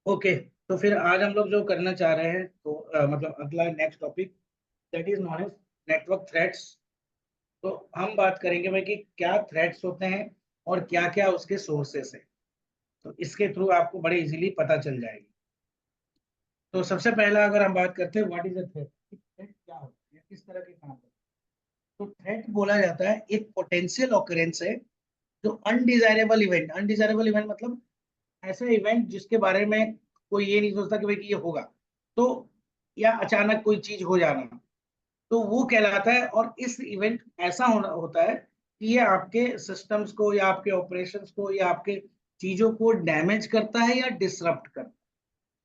Okay, तो फिर आज हम लोग जो करना चाह रहे हैं तो मतलब अगला next topic that is known as network threats. तो हम बात करेंगे भाई कि क्या थ्रेट्स होते हैं और क्या क्या उसके सोर्सेस है। तो इसके थ्रू आपको बड़े इजीली पता चल जाएगी। तो सबसे पहला अगर हम बात करते हैं what is a threat, threat क्या होता है, किस तरह के काम करते हैं। तो थ्रेट बोला जाता है एक पोटेंशियल ऑकरेंस है जो अनडिजायरेबल इवेंट मतलब ऐसा इवेंट जिसके बारे में कोई ये नहीं सोचता कि भाई कि ये होगा, तो या अचानक कोई चीज हो जाना, तो वो कहलाता है। और इस इवेंट ऐसा होना होता है कि ये आपके सिस्टम्स को या आपके ऑपरेशंस को या आपके चीजों को डैमेज करता है या डिसरप्ट करता है।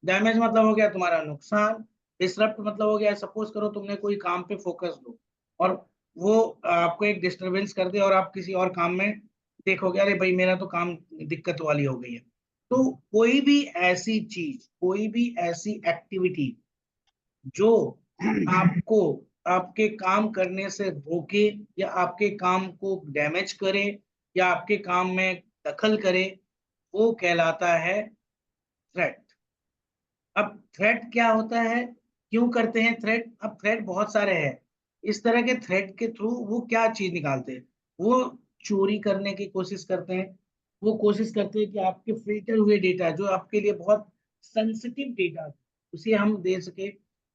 डैमेज मतलब हो गया तुम्हारा नुकसान, डिसरप्ट मतलब हो गया सपोज करो तुमने कोई काम पे फोकस दो और वो आपको एक डिस्टरबेंस कर दे और आप किसी और काम में देखोगे अरे भाई मेरा तो काम दिक्कत वाली हो गई है। तो कोई भी ऐसी चीज, कोई भी ऐसी एक्टिविटी जो आपको आपके काम करने से रोके या आपके काम को डैमेज करे या आपके काम में दखल करे, वो कहलाता है थ्रेट। अब थ्रेट क्या होता है, क्यों करते हैं थ्रेट। अब थ्रेट बहुत सारे हैं। इस तरह के थ्रेट के थ्रू वो क्या चीज निकालते हैं, वो चोरी करने की कोशिश करते हैं। वो कोशिश करते हैं कि आपके फिल्टर हुए डेटा जो आपके लिए बहुत सेंसिटिव डेटा उसे हम दे सके,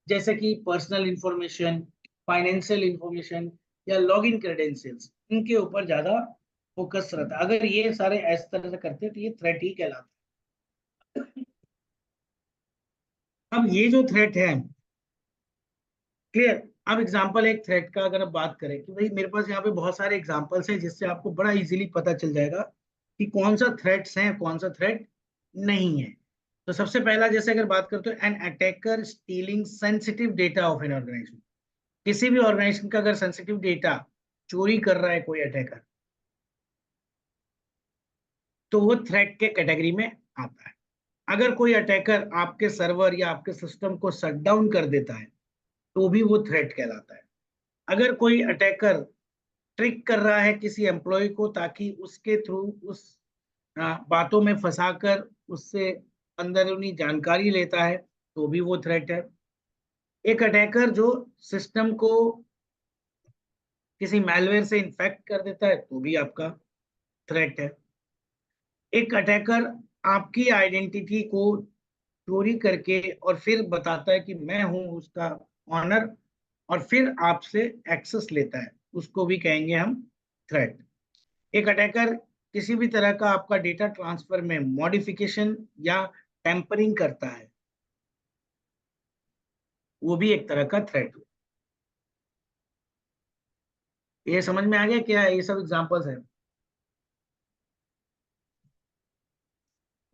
जैसे कि पर्सनल इंफॉर्मेशन, फाइनेंशियल इंफॉर्मेशन या लॉगिन क्रेडेंशियल्स, इनके ऊपर ज्यादा फोकस रहता है। अगर ये सारे इस तरह से करते हैं तो ये थ्रेट ही कहलाता है। अब ये जो थ्रेट है, क्लियर। अब एग्जांपल एक थ्रेट का अगर आप बात करें कि भाई मेरे पास यहाँ पे बहुत सारे एग्जांपल्स हैं जिससे आपको बड़ा इजीली पता चल जाएगा कि कौन सा थ्रेट्स है कौन सा थ्रेट नहीं है। तो सबसे पहला जैसे अगर बात करते हो an attacker stealing sensitive data of an organization. किसी भी ऑर्गेनाइजेशन का अगर सेंसिटिव डेटा चोरी कर रहा है कोई अटैकर, तो वो थ्रेट के कैटेगरी में आता है। अगर कोई अटैकर आपके सर्वर या आपके सिस्टम को शट डाउन कर देता है तो भी वो थ्रेट कहलाता है। अगर कोई अटैकर ट्रिक कर रहा है किसी एम्प्लॉय को ताकि उसके थ्रू उस बातों में फंसाकर उससे अंदरूनी जानकारी लेता है, तो भी वो थ्रेट है। एक अटैकर जो सिस्टम को किसी मैलवेयर से इन्फेक्ट कर देता है, तो भी आपका थ्रेट है। एक अटैकर आपकी आइडेंटिटी को चोरी करके और फिर बताता है कि मैं हूं उसका ऑनर, और फिर आपसे एक्सेस लेता है, उसको भी कहेंगे हम थ्रेट। एक अटैकर किसी भी तरह का आपका डेटा ट्रांसफर में मॉडिफिकेशन या टेम्परिंग करता है, वो भी एक तरह का थ्रेट। ये समझ में आ गया क्या, ये सब एग्जांपल्स हैं।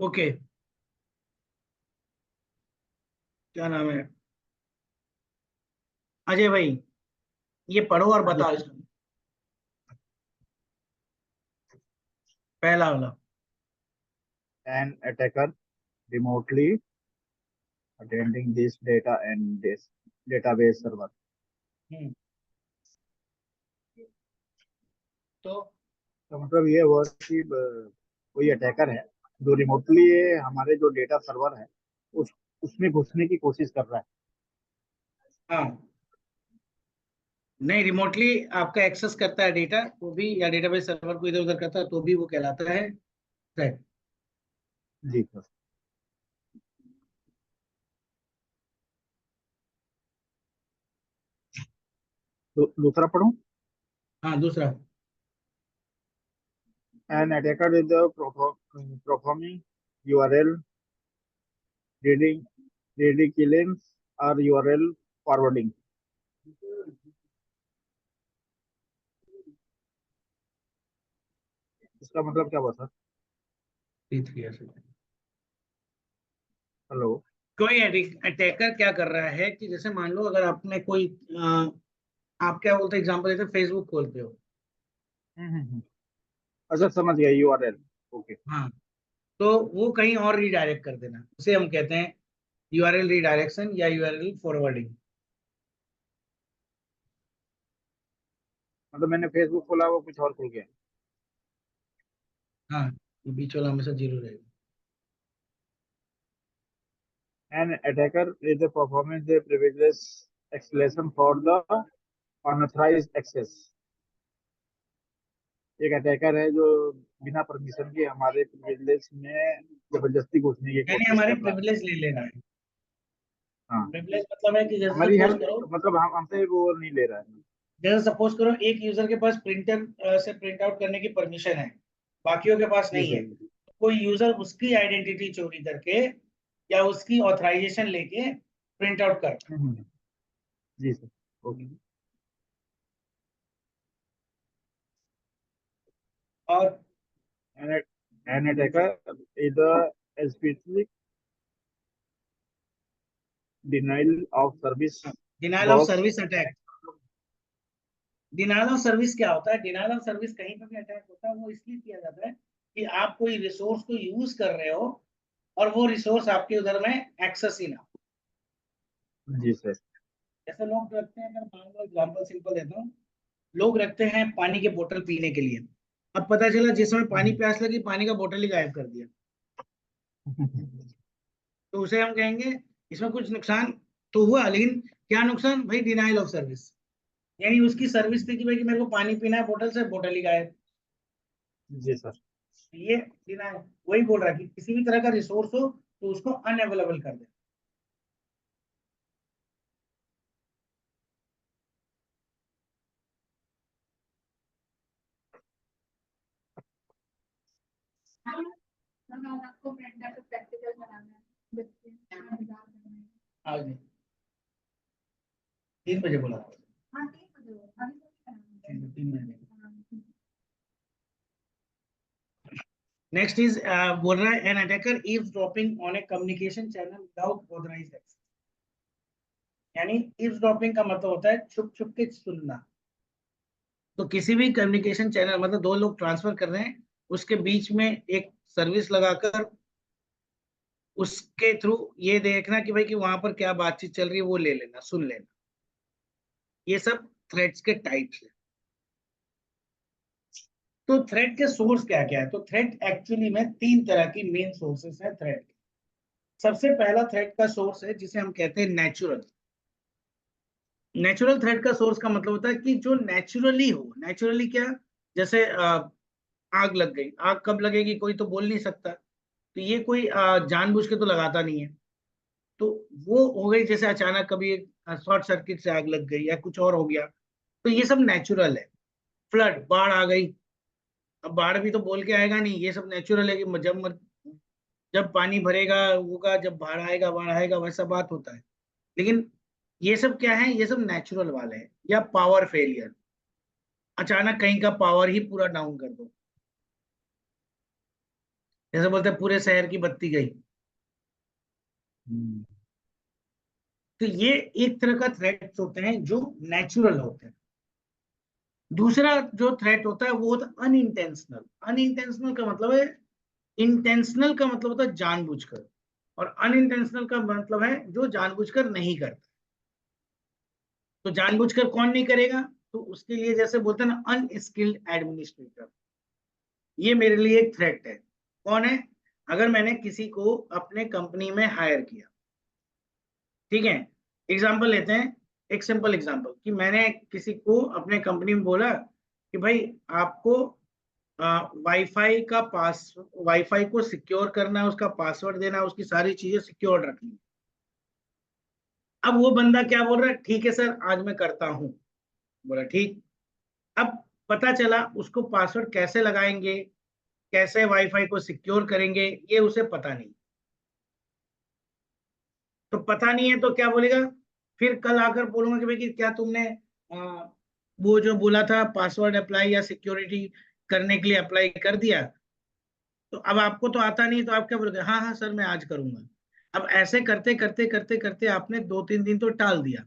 ओके, क्या नाम है, अजय भाई, ये पढ़ो और हाँ बताओ सर। इसका पहला वाला। An attacker remotely attending this data and this database server. हम्म, तो तो मतलब ये हुआ कि कोई अटैकर है जो रिमोटली हमारे जो डेटा सर्वर है उस उसमें घुसने की कोशिश कर रहा है। हाँ, नहीं, रिमोटली आपका एक्सेस करता है डेटा तो भी, या डेटाबेस सर्वर को इधर उधर करता है तो भी वो कहलाता है थ्रेट। जी सर। दूसरा पढ़ूं। हाँ, दूसरा। An attacker is the performing URL reading killings or URL forwarding. इसका मतलब क्या हुआ सर? हेलो। कोई अटैकर क्या कर रहा है कि जैसे मान लो अगर आपने कोई आप क्या बोलते हैं, एग्जांपल देते फेसबुक खोलते हो। हम्म। अच्छा समझ गया, यूआरएल। ओके। हाँ, तो वो कहीं और रिडायरेक्ट कर देना, उसे हम कहते हैं यूआरएल रिडायरेक्शन या यूआरएल फॉरवर्डिंग। मतलब मैंने फेसबुक खोला, वो कुछ और खुल गया। हाँ, ये बीच वाला हमेशा जीरो रहेगा। An attacker is a performance a privilege escalation for the unauthorized access. एक अटैकर है जो बिना परमिशन के हमारे प्रिविलेज में जबरदस्ती घुसने की यानी कोशिश हमारे कर रहा है। प्रिविलेज ले लेना है। हाँ, प्रिविलेज मतलब है कि जैसे हमारी सपोज हेल्प, करो, मतलब हम हमसे वो नहीं ले रहा है। जैसे सपोज करो एक यूजर के पास प्रिंटर से प्रिंट आउट करने की परमिशन है, बाकियों के पास जी नहीं है। सर। कोई यूजर उसकी आइडेंटिटी चोरी करके या उसकी ऑथराइजेशन लेके प्रिंट आउट कर, हम्म, जी सर। ओके। और An attacker is a specific denial of service denial of box. Service attack. Denial of service क्या होता है? डिनायल ऑफ सर्विस कहीं पर भी अटैक होता है वो इसलिए किया जाता है कि आप कोई रिसोर्स को यूज कर रहे हो और वो रिसोर्स आपके उधर में एक्सेस ही ना हो। जी सर। जैसे लोग रखते हैं, अगर मान लो एग्जाम्पल सिंपल देता हूँ, लोग रखते हैं पानी की बोतल पीने के लिए। अब पता चला जिस समय पानी प्यास लगी पानी का बोतल ही गायब कर दिया, तो उसे हम कहेंगे इसमें कुछ नुकसान तो हुआ, लेकिन क्या नुकसान भाई? Denial of service. यानी उसकी सर्विस थी कि भाई कि मेरे को पानी पीना है बोतल से, बोतल ही गायब। जी सर। ये डिनाइल वही बोल रहा है कि किसी भी तरह का रिसोर्स हो तो उसको अनअवेलेबल कर दे। आपको प्रैक्टिकल बनाना है बच्चे आज नहीं, 3 बजे बोला था। हाँ ठीक है जो अभी तो नहीं करना 3 महीने। है। नेक्स्ट इज बोल रहा है an attacker eavesdropping on a communication channel without authorized access. यानी ईव्सड्रॉपिंग का मतलब होता है छुप छुप के सुनना। तो किसी भी कम्युनिकेशन चैनल, मतलब दो लोग ट्रांसफर कर रहे हैं, उसके बीच में एक सर्विस लगाकर उसके थ्रू ये देखना कि भाई कि वहां पर क्या बातचीत चल रही है वो ले लेना, सुन लेना। ये सब थ्रेड्स के टाइप्स हैं। तो थ्रेड के सोर्स क्या क्या है? तो थ्रेड एक्चुअली में 3 तरह की मेन सोर्सेस है थ्रेड के। सबसे पहला थ्रेड का सोर्स है जिसे हम कहते हैं नेचुरल। नेचुरल थ्रेड का सोर्स का मतलब होता है कि जो नेचुरली हो। नेचुरली क्या? जैसे आग लग गई, आग कब लगेगी कोई तो बोल नहीं सकता, तो ये कोई जानबूझ के तो लगाता नहीं है। तो वो हो गई, जैसे अचानक कभी शॉर्ट सर्किट से आग लग गई या कुछ और हो गया, तो ये सब नेचुरल है। फ्लड, बाढ़ आ गई, अब बाढ़ भी तो बोल के आएगा नहीं, ये सब नेचुरल है कि जब पानी भरेगा होगा, जब बाढ़ आएगा वैसा बात होता है। लेकिन ये सब क्या है? ये सब नेचुरल वाले हैं। या पावर फेलियर, अचानक कहीं का पावर ही पूरा डाउन कर दो, जैसे बोलते हैं पूरे शहर की बत्ती गई। हम्म, तो ये एक तरह का थ्रेट्स होते हैं जो नेचुरल होते हैं। दूसरा जो थ्रेट होता है वो होता है अनइंटेंशनल। अनइंटेंशनल का मतलब है, इंटेंशनल का मतलब होता है जानबूझकर, और अनइंटेंशनल का मतलब है जो जानबूझकर नहीं करता। तो जानबूझकर कौन नहीं करेगा? तो उसके लिए जैसे बोलते हैं ना, अनस्किल्ड एडमिनिस्ट्रेटर। ये मेरे लिए एक थ्रेट है। कौन है? अगर मैंने किसी को अपने कंपनी में हायर किया, ठीक है, एग्जांपल लेते हैं, एक सिंपल एग्जांपल कि मैंने किसी को अपने कंपनी में बोला कि भाई आपको वाईफाई को सिक्योर करना है, उसका पासवर्ड देना है, उसकी सारी चीजें सिक्योर रखनी है। अब वो बंदा क्या बोल रहा है? ठीक है सर, आज मैं करता हूं। बोला ठीक। अब पता चला उसको पासवर्ड कैसे लगाएंगे, कैसे वाईफाई को सिक्योर करेंगे, ये उसे पता नहीं। तो पता नहीं है तो क्या बोलेगा? फिर कल आकर बोलूंगा कि भाई कि क्या तुमने वो जो बोला था पासवर्ड अप्लाई या सिक्योरिटी करने के लिए अप्लाई कर दिया? तो अब आपको तो आता नहीं, तो आप क्या बोलोगे? हाँ हाँ सर मैं आज करूंगा। अब ऐसे करते करते करते करते आपने 2-3 दिन तो टाल दिया,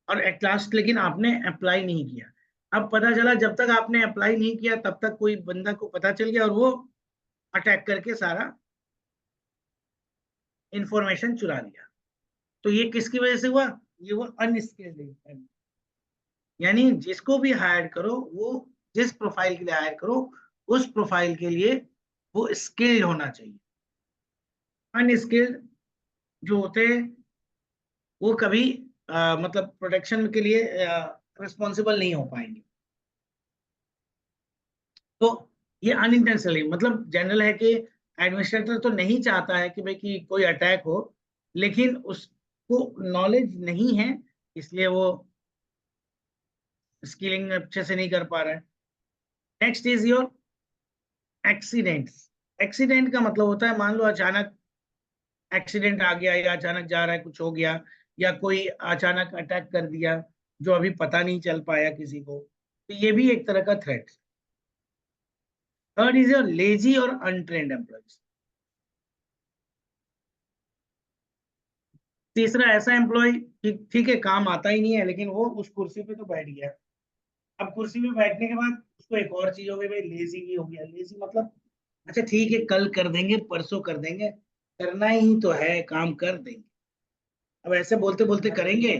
और एट लास्ट लेकिन आपने अप्लाई नहीं किया। अब पता चला जब तक आपने अप्लाई नहीं किया तब तक कोई बंदा को पता चल गया और वो अटैक करके सारा इंफॉर्मेशन चुरा लिया। तो ये किसकी वजह से हुआ? ये वो अनस्किल्ड। यानी जिसको भी हायर करो, वो जिस प्रोफाइल के लिए हायर करो, उस प्रोफाइल के लिए वो स्किल्ड होना चाहिए। अनस्किल्ड जो होते हैं वो कभी मतलब प्रोटेक्शन के लिए रिस्पॉन्सिबल नहीं हो पाएंगे। तो ये अनइंटेंशनली मतलब जनरल है कि एडमिनिस्ट्रेटर तो नहीं चाहता है कि भाई कि कोई अटैक हो, लेकिन उसको नॉलेज नहीं है, इसलिए वो स्किलिंग अच्छे से नहीं कर पा रहा है। Next is your accidents. Accident का मतलब होता है मान लो अचानक एक्सीडेंट आ गया या अचानक जा रहा है कुछ हो गया या कोई अचानक अटैक कर दिया जो अभी पता नहीं चल पाया किसी को, तो ये भी एक तरह का threat. Third is your lazy और अनट्रेन्ड एम्प्लॉयज। तीसरा ऐसा एम्प्लॉय ठीक है काम आता ही नहीं है लेकिन वो उस कुर्सी पे तो बैठ गया। अब कुर्सी पे बैठने के बाद उसको एक और चीज हो गई भाई, लेजी भी हो गया। लेजी मतलब अच्छा ठीक है कल कर देंगे परसों कर देंगे, करना ही तो है काम कर देंगे। अब ऐसे बोलते बोलते करेंगे,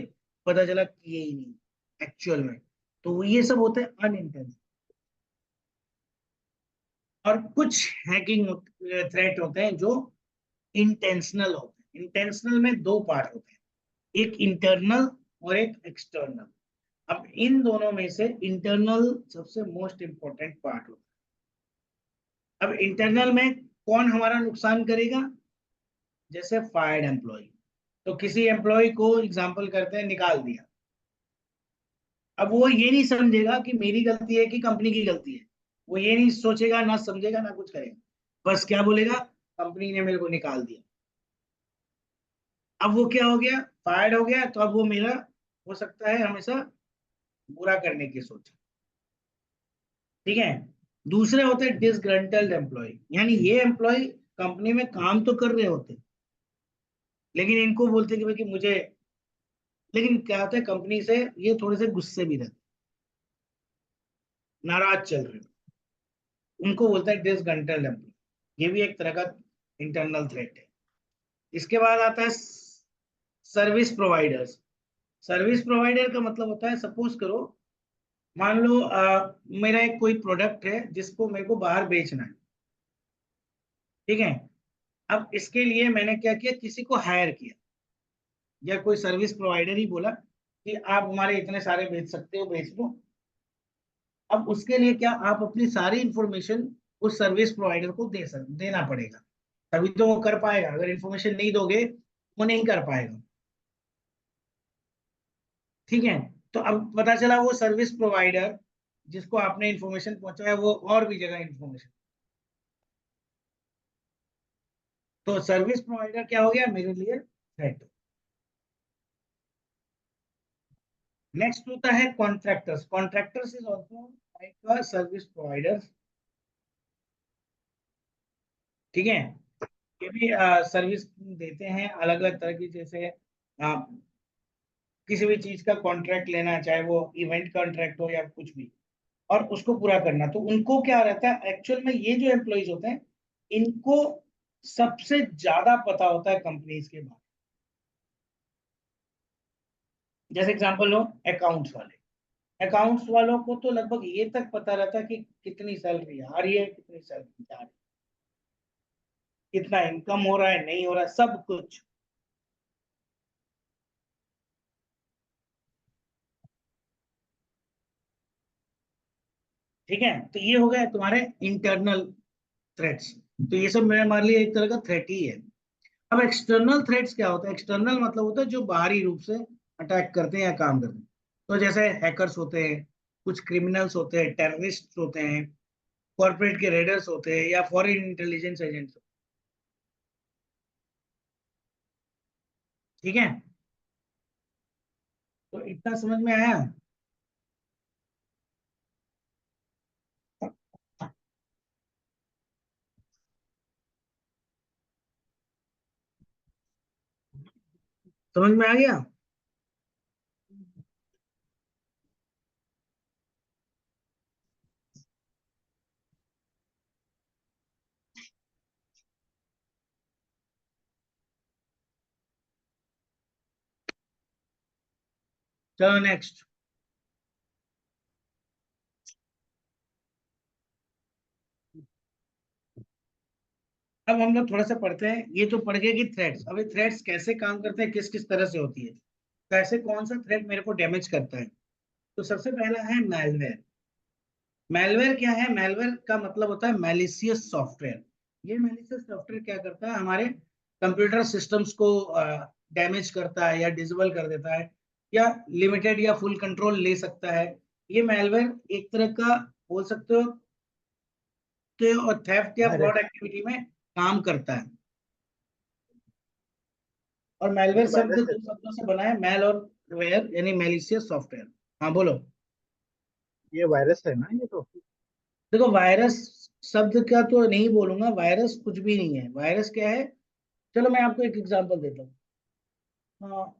पता चला किए ही नहीं एक्चुअल में। तो ये सब होते हैं अनइंटेंस। और कुछ हैकिंग थ्रेट होते हैं जो इंटेंशनल होते हैं। इंटेंशनल में दो पार्ट होते हैं, एक इंटरनल और एक एक्सटर्नल। अब इन दोनों में से इंटरनल सबसे मोस्ट इंपॉर्टेंट पार्ट होता है। अब इंटरनल में कौन हमारा नुकसान करेगा? जैसे फायर्ड एम्प्लॉय, तो किसी एम्प्लॉय को एग्जांपल करते हैं निकाल दिया। अब वो ये नहीं समझेगा कि मेरी गलती है कि कंपनी की गलती है, वो ये नहीं सोचेगा, ना समझेगा ना कुछ करेगा, बस क्या बोलेगा, कंपनी ने मेरे को निकाल दिया। अब वो क्या हो गया, फायर्ड हो गया, तो अब वो मेरा हो सकता है हमेशा बुरा करने की सोच। ठीक है। दूसरे होते हैं डिसग्रंटल्ड एम्प्लॉय, यानी ये एम्प्लॉय कंपनी में काम तो कर रहे होते लेकिन इनको बोलते कि भाई कि मुझे, लेकिन क्या होता है कंपनी से ये थोड़े से गुस्से भी रहते, नाराज चल रहे हो, उनको बोलता है डिसग्रंटल्ड एम्प्लॉय। ये भी एक तरह का इंटरनल थ्रेट है। इसके बाद आता है सर्विस प्रोवाइडर्स। सर्विस प्रोवाइडर का मतलब होता है सपोज करो, मान लो मेरा एक कोई प्रोडक्ट है जिसको मेरे को बाहर बेचना है। ठीक है। अब इसके लिए मैंने क्या किया, किसी को हायर किया या कोई सर्विस प्रोवाइडर ही बोला कि आप हमारे इतने सारे बेच सकते हो, बेच दो। अब उसके लिए क्या, आप अपनी सारी इंफॉर्मेशन उस सर्विस प्रोवाइडर को देना पड़ेगा, तभी तो वो कर पाएगा। अगर इंफॉर्मेशन नहीं दोगे वो नहीं कर पाएगा। ठीक है। तो अब पता चला वो सर्विस प्रोवाइडर जिसको आपने इंफॉर्मेशन पहुंचाया वो और भी जगह इंफॉर्मेशन, तो सर्विस प्रोवाइडर क्या हो गया मेरे लिए थ्रेट। नेक्स्ट होता है contractors. Contractors is also like service providers. ठीक है। ये भी सर्विस देते हैं अलग अलग तरह की, जैसे किसी भी चीज का कॉन्ट्रैक्ट लेना, चाहे वो इवेंट कॉन्ट्रैक्ट हो या कुछ भी, और उसको पूरा करना। तो उनको क्या रहता है एक्चुअल में, ये जो एम्प्लॉइज होते हैं इनको सबसे ज्यादा पता होता है कंपनीज के बारे में। जैसे एग्जांपल लो अकाउंट्स वाले, अकाउंट्स वालों को तो लगभग ये तक पता रहता है कि कितनी सैलरी आ रही है, कितनी सैलरी जा रही है, कितना इनकम हो रहा है नहीं हो रहा है, सब कुछ। ठीक है। तो ये हो गया तुम्हारे इंटरनल थ्रेट्स। तो ये सब मेरे हमारे लिए एक तरह का थ्रेट ही है। अब एक्सटर्नल थ्रेट्स क्या होता है? एक्सटर्नल मतलब होता है जो बाहरी रूप से अटैक करते हैं या काम करते हैं। तो जैसे हैकर्स होते हैं, कुछ क्रिमिनल्स होते हैं, टेररिस्ट होते हैं, कॉर्पोरेट के रेडर्स होते हैं या फॉरेन इंटेलिजेंस एजेंट्स। ठीक है। तो इतना समझ में आया? समझ में आ गया? चलो नेक्स्ट। अब हम लोग थोड़ा सा पढ़ते हैं। ये तो पढ़ गए कि थ्रेड्स, अब ये थ्रेड्स कैसे काम करते हैं, किस किस तरह से होती है, कैसे कौन सा थ्रेड मेरे को डैमेज करता है। तो सबसे पहला है मैलवेयर। मैलवेयर क्या है? मैलवेयर का मतलब होता है मैलिशियस सॉफ्टवेयर। ये मैलिशियस सॉफ्टवेयर क्या करता है? हमारे कंप्यूटर सिस्टम्स को डैमेज करता है या डिसेबल कर देता है, या लिमिटेड या फुल कंट्रोल ले सकता है। ये मैलवेयर एक तरह का बोल सकते हो कि और थेफ्ट या फ्रॉड वायरस। एक्टिविटी में काम करता है। और ये मैलवेयर शब्द वायरस है। दो शब्दों से बना है, मैल और वेयर, यानी मैलिशियस सॉफ्टवेयर। हाँ बोलो। ये वायरस है ना ये तो। देखो वायरस शब्द का तो नहीं बोलूंगा, वायरस कुछ भी नहीं है। वायरस क्या है? चलो मैं आपको एक एग्जांपल देता हूँ। हाँ।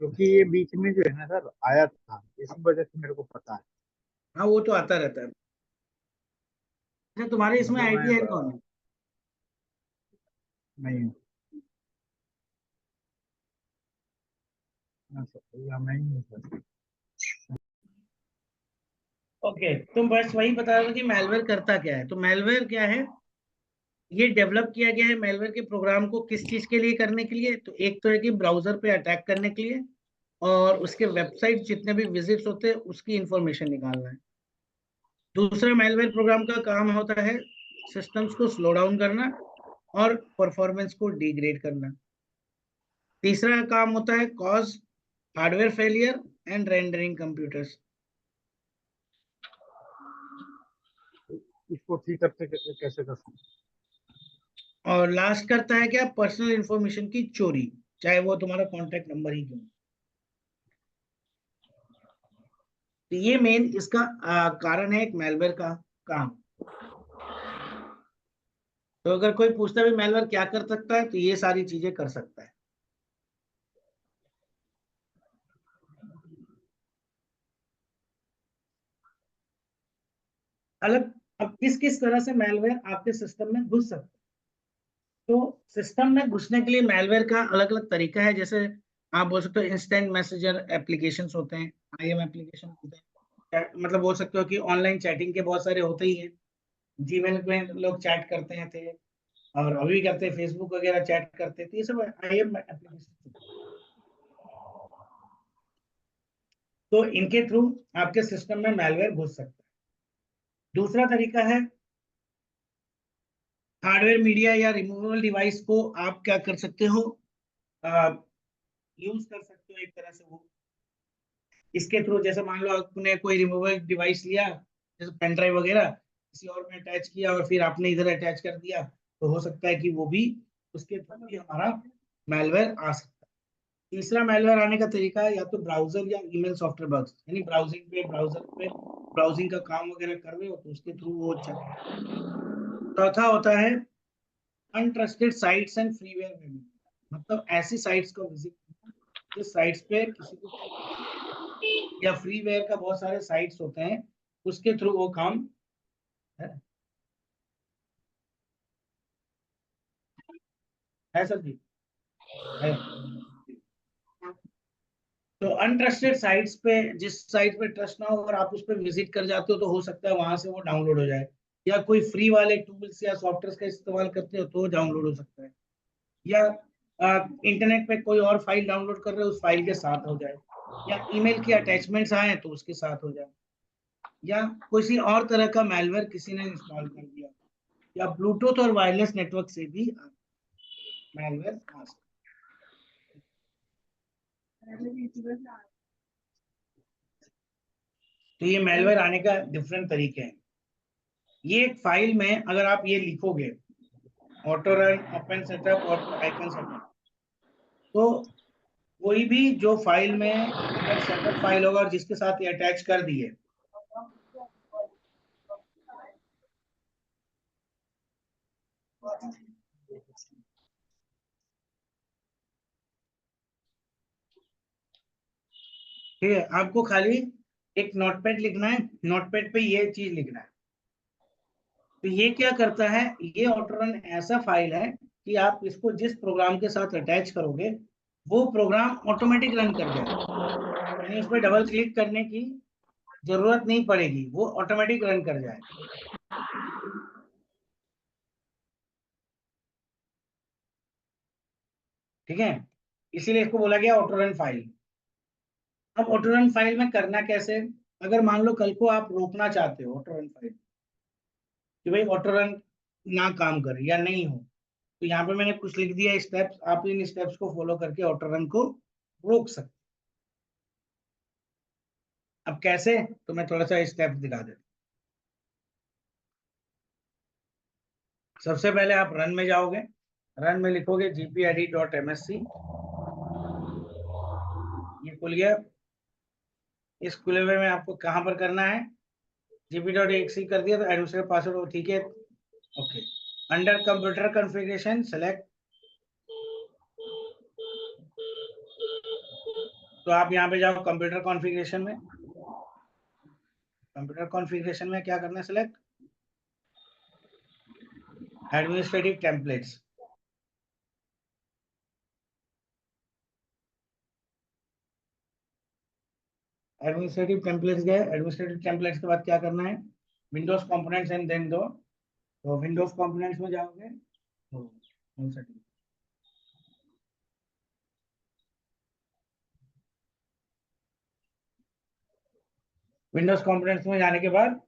क्योंकि ये बीच में जो है ना सर आया था, इस वजह से मेरे को पता है। हाँ वो तो आता रहता है। अच्छा तुम्हारे इसमें मतलब मैं आईटी हेड कौन है? नहीं। हाँ सर, या मैं ही हूँ सर। ओके, तुम बस वही बता रहे हो कि मेलवेयर करता क्या है। तो मेलवेयर क्या है? ये डेवलप किया गया है मेलवेयर के प्रोग्राम को किस चीज के लिए करने के लिए। तो एक तो है कि ब्राउजर पे अटैक करने के लिए, और उसके वेबसाइट जितने भी विजिट्स होते हैं उसकी इंफॉर्मेशन निकालना है। दूसरा मेलवेयर प्रोग्राम का काम होता है सिस्टम्स को स्लो डाउन करना और परफॉर्मेंस को डिग्रेड करना। तीसरा काम होता है cause hardware failure and rendering computers. इसको ठीक करते कैसे कर सकते और लास्ट करता है क्या? पर्सनल इंफॉर्मेशन की चोरी, चाहे वो तुम्हारा कॉन्टेक्ट नंबर ही क्यों। तो ये मेन इसका कारण है एक मेलवेयर का काम। तो अगर कोई पूछता है मेलवेयर क्या कर सकता है, तो ये सारी चीजें कर सकता है। अलग, अब किस किस तरह से मेलवेयर आपके सिस्टम में घुस सकता है। तो सिस्टम में घुसने के लिए मेलवेयर का अलग अलग तरीका है। जैसे आप बोल सकते हो इंस्टेंट मैसेजर एप्लीकेशंस होते हैं, आईएम एप्लीकेशन होते हैं। मतलब बोल सकते हो कि ऑनलाइन चैटिंग के बहुत सारे होते ही हैं। जीमेल में लोग चैट करते हैं थे, और अभी करते हैं, फेसबुक वगैरह चैट करते थे, ये सब आईएम एप्लीकेशन। तो इनके थ्रू आपके सिस्टम में मेलवेयर घुस सकता है। दूसरा तरीका है हार्डवेयर मीडिया या रिमूवेबल डिवाइस को आप क्या कर सकते हो, यूज कर सकते हो एक तरह से वो। इसके थ्रू जैसे मान लो आपने कोई रिमूवेबल डिवाइस लिया, जैसे पेन ड्राइव वगैरह, किसी और में अटैच किया और फिर आपने इधर अटैच कर दिया, तो हो सकता है कि वो भी, उसके थ्रू भी हमारा मेलवेयर आ सकता है। तीसरा मेलवेयर आने का तरीका है या तो ब्राउजर या ईमेल सॉफ्टवेयर बग्स, यानी ब्राउजर पे ब्राउजिंग का काम वगैरह कर रहे हो तो उसके थ्रू वो चल। चौथा होता है अनट्रस्टेड साइट्स एंड फ्रीवेयर में भी, मतलब ऐसी साइट्स को विजिट करना जिस साइट्स पे किसी को कोई पता नहीं, या फ्रीवेयर का बहुत सारे साइट्स होते हैं, उसके थ्रू वो काम है सर जी, है। तो अनट्रस्टेड साइट्स पे, जिस साइट पे ट्रस्ट ना हो और आप उस पर विजिट कर जाते हो, तो हो सकता है वहां से वो डाउनलोड हो जाए। या कोई फ्री वाले टूल्स या सॉफ्टवेयर का इस्तेमाल करते हो तो डाउनलोड हो सकता है। या इंटरनेट पे कोई और फाइल डाउनलोड कर रहे हो, उस फाइल के साथ हो जाए। या ईमेल की अटैचमेंट्स आए तो उसके साथ हो जाए। या किसी और तरह का मैलवेयर किसी ने इंस्टॉल कर दिया। या ब्लूटूथ और वायरलेस नेटवर्क से भी मैलवेयर आ सकता है। तो ये मैलवेयर आने का डिफरेंट तरीके हैं। ये एक फाइल में अगर आप ये लिखोगे auto run open setup auto icon setup, तो कोई भी जो फाइल में अगर सेटअप फाइल होगा और जिसके साथ ये अटैच कर दिए, ठीक है, आपको खाली एक नोटपैड लिखना है, नोटपैड पे ये चीज लिखना है। तो ये क्या करता है, ये ऑटो रन ऐसा फाइल है कि आप इसको जिस प्रोग्राम के साथ अटैच करोगे वो प्रोग्राम ऑटोमेटिक रन कर जाएगा, यानी उस पर डबल क्लिक करने की जरूरत नहीं पड़ेगी, वो ऑटोमेटिक रन कर जाए। ठीक है, इसीलिए इसको बोला गया ऑटो रन फाइल। अब ऑटो रन फाइल में करना कैसे, अगर मान लो कल को आप रोकना चाहते हो ऑटो रन फाइल कि भाई ऑटो रन ना काम करे या नहीं हो, तो यहाँ पे मैंने कुछ लिख दिया स्टेप्स, आप इन स्टेप्स को फॉलो करके ऑटो रन को रोक सकते। अब कैसे, तो मैं थोड़ा सा स्टेप्स दिखा देता। सबसे पहले आप रन में जाओगे, रन में लिखोगे gpedit.msc, ये खुल गया। इस खुले हुए में आपको कहाँ पर करना है, gp.exe कर दिया तो एडमिनिस्ट्रेटर पासवर्ड ठीक है, okay. Under computer configuration select, तो आप यहाँ पे जाओ कंप्यूटर कॉन्फ़िगरेशन में, कंप्यूटर कॉन्फ़िगरेशन में क्या करना है, select administrative templates. Administrative templates गए, एडमिनिस्ट्रेटिव टेम्पलेट्स के बाद क्या करना है, विंडोज कंपोनेंट्स एंड देन दो, तो विंडोज कंपोनेंट्स में जाओगे तो विंडोज कंपोनेंट्स में जाने के बाद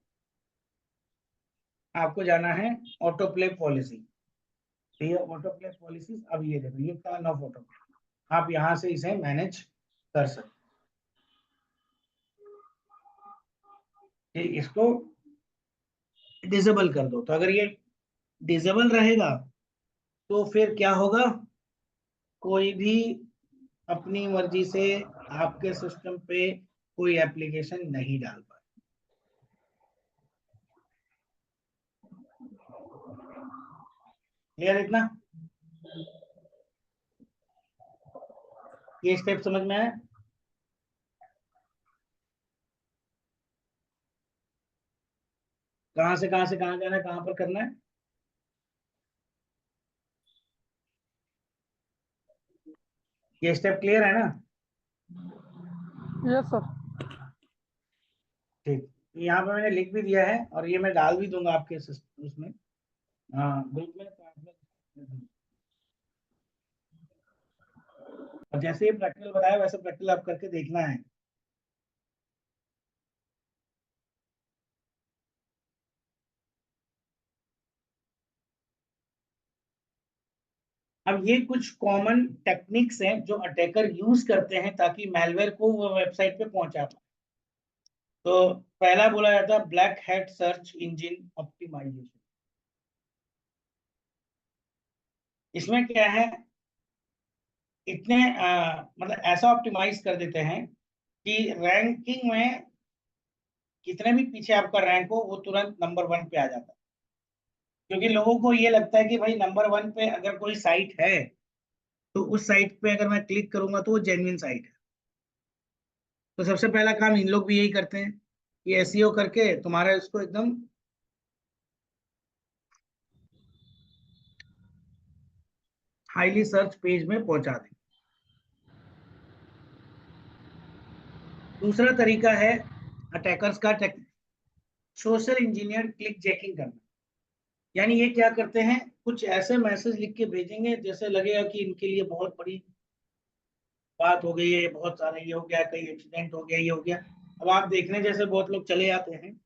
आपको जाना है ऑटो प्ले पॉलिसी। तो ये ऑटो प्ले पॉलिसी, अब ये देखो ये टर्न ऑफ ऑटो प्ले, आप यहाँ से इसे मैनेज कर सकते हैं। इसको डिसेबल कर दो, तो अगर ये डिसेबल रहेगा तो फिर क्या होगा, कोई भी अपनी मर्जी से आपके सिस्टम पे कोई एप्लीकेशन नहीं डाल पाए। क्लियर इतना, ये स्टेप समझ में आया। कहां से कहां से कहां जाना है, कहां पर करना है, ये स्टेप क्लियर है ना। Yes sir. ठीक, यहाँ पे मैंने लिख भी दिया है और ये मैं डाल भी दूंगा आपके उसमें, हाँ ग्रुप में, और जैसे ही प्रैक्टिकल बताया वैसे प्रैक्टिकल आप करके देखना है। अब ये कुछ कॉमन टेक्निक्स हैं जो अटैकर यूज करते हैं ताकि मैलवेयर को वो वेबसाइट पे पहुंचा पाए। तो पहला बोला जाता है black hat search engine optimization. इसमें क्या है, इतने मतलब ऐसा ऑप्टिमाइज कर देते हैं कि रैंकिंग में कितने भी पीछे आपका रैंक हो वो तुरंत नंबर 1 पे आ जाता है। क्योंकि लोगों को ये लगता है कि भाई नंबर 1 पे अगर कोई साइट है तो उस साइट पे अगर मैं क्लिक करूंगा तो वो जेन्युइन साइट है। तो सबसे पहला काम इन लोग भी यही करते हैं कि एसईओ करके तुम्हारा इसको एकदम हाईली सर्च पेज में पहुंचा दें। दूसरा तरीका है अटैकर्स का सोशल इंजीनियर क्लिक चेकिंग करना। यानी ये क्या करते हैं, कुछ ऐसे मैसेज लिख के भेजेंगे जैसे लगेगा कि इनके लिए बहुत बड़ी बात हो गई है, बहुत सारा ये हो गया, कहीं एक्सीडेंट हो गया, ये हो गया। अब आप देखने जैसे बहुत लोग चले जाते हैं,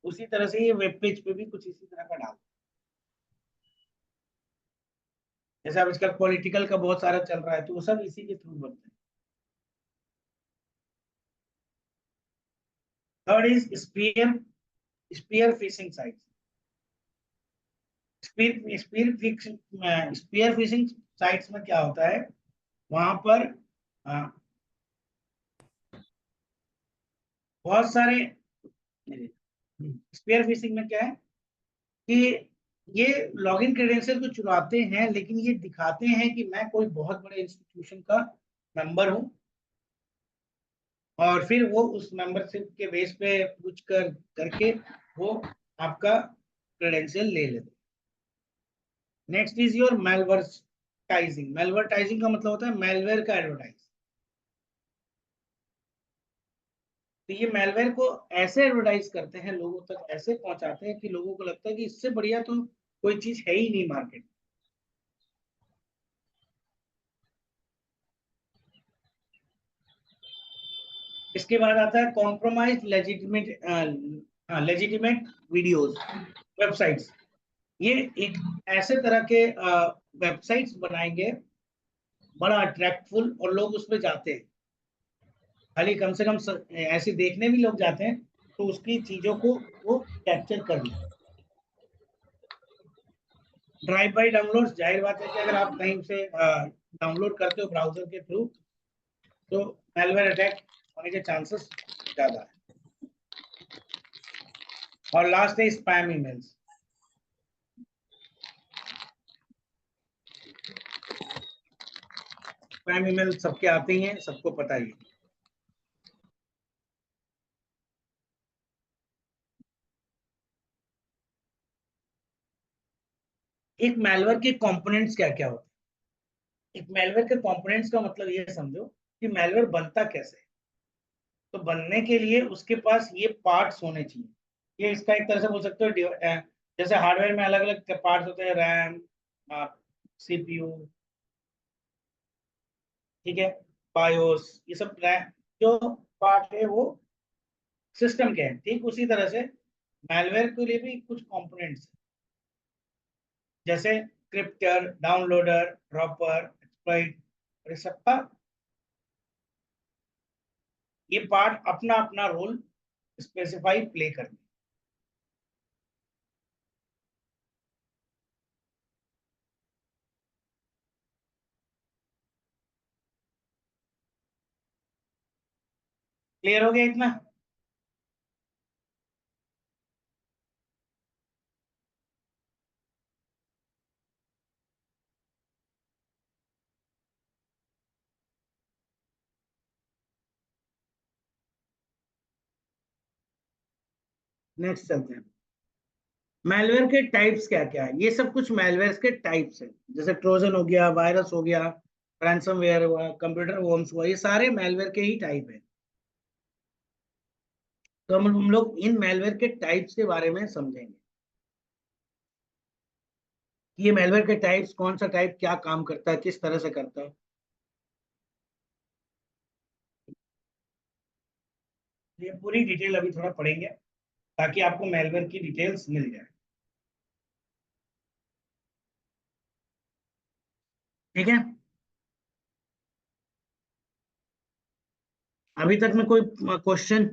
उसी तरह से ये वेब पेज पे भी कुछ इसी तरह का डाल, जैसे अब इसका पॉलिटिकल का बहुत सारा चल रहा है तो वो सब इसी के थ्रू बनते हैं। Third is spear, spear phishing site. Spear phishing sites में क्या होता है, वहां पर बहुत सारे, स्पीयर फिशिंग में क्या है कि ये लॉगिन क्रेडेंशियल को चुराते हैं, लेकिन ये दिखाते हैं कि मैं कोई बहुत बड़े इंस्टीट्यूशन का मेंबर हूं, और फिर वो उस मेंबरशिप के बेस पे पूछ कर करके वो आपका क्रेडेंशियल ले लेते हैं। Next is your malvertising. Malvertising का मतलब होता है मेलवेयर का एडवर्टाइज। तो ये मैलवेयर को ऐसे एडवर्टाइज करते हैं, लोगों तक ऐसे पहुंचाते हैं कि लोगों को लगता है कि इससे बढ़िया तो कोई चीज है ही नहीं मार्केट। इसके बाद आता है कॉम्प्रोमाइज लेजिटिमेट वीडियोस वेबसाइट्स। ये एक ऐसे तरह के वेबसाइट्स बनाएंगे बड़ा अट्रैक्टफुल, और लोग उसमें जाते हैं, खाली कम से कम ऐसे देखने भी लोग जाते हैं, तो उसकी चीजों को वो कैप्चर कर ले। ड्राइव बाई डाउनलोड, जाहिर बात है कि अगर आप कहीं से डाउनलोड करते हो ब्राउजर के थ्रू, तो मैलवेयर अटैक होने के चांसेस ज्यादा है। और लास्ट है स्पैम ईमेल्स। स्पैम ईमेल सबके आते ही हैं, सबको पता ही है। एक मैलवेयर के कंपोनेंट्स क्या क्या होते हैं? एक मैलवेयर के कंपोनेंट्स का मतलब ये समझो कि मैलवेयर बनता कैसे है। तो बनने के लिए उसके पास ये पार्ट्स होने चाहिए। ये इसका एक तरह से बोल सकते हो जैसे हार्डवेयर में अलग अलग पार्ट्स होते हैं, रैम, सीपीयू, ठीक है, बायोस, ये सब रैम जो पार्ट है वो सिस्टम के हैं। ठीक उसी तरह से मैलवेयर के लिए भी कुछ कंपोनेंट्स जैसे क्रिप्टर, डाउनलोडर, ड्रॉपर, एक्सप्लॉइट, और ये सबका ये पार्ट अपना अपना रोल स्पेसिफाई प्ले करते हैं। क्लियर हो गया इतना? नेक्स्ट चलते हैं। मैलवेयर के टाइप्स क्या क्या है? ये सब कुछ मैलवेयर के टाइप्स हैं, जैसे ट्रोजन हो गया, वायरस हो गया, रैंसमवेयर हुआ, कंप्यूटर वॉर्म्स हुआ, ये सारे मैलवेयर के ही टाइप है। तो हम लोग इन मैलवेयर के टाइप्स के बारे में समझेंगे कि ये मैलवेयर के टाइप्स, कौन सा टाइप क्या काम करता है, किस तरह से करता है। ये पूरी डिटेल अभी थोड़ा पढ़ेंगे ताकि आपको मैलवेयर की डिटेल्स मिल जाए। ठीक है, अभी तक में कोई क्वेश्चन?